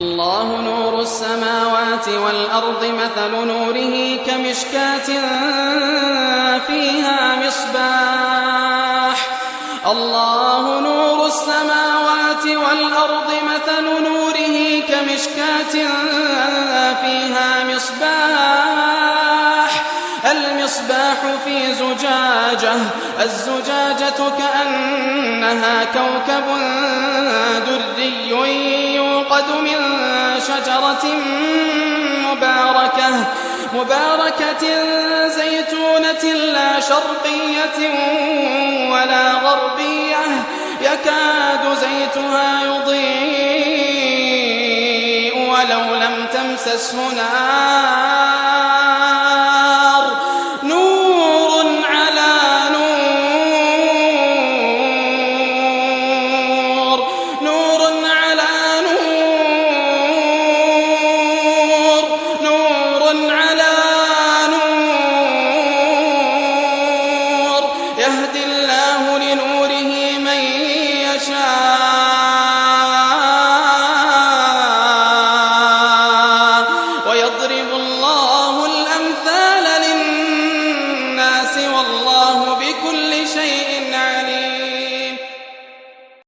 الله نور السماوات والأرض مثل نوره كمشكاة فيها مصباح الله نور السماوات والأرض مثل نوره كمشكاة فيها مصباح المصباح في زجاجة الزجاجة كأنها كوكب دري يوقد من شجرة مباركة زيتونة لا شرقية ولا غربية يكاد زيتها يضيء ولو لم تمسسه نار نور على نور نور على نور نور على نور يهدي الله لنوره من يشاء ويضرب الله الأمثال للناس والله بكل شيء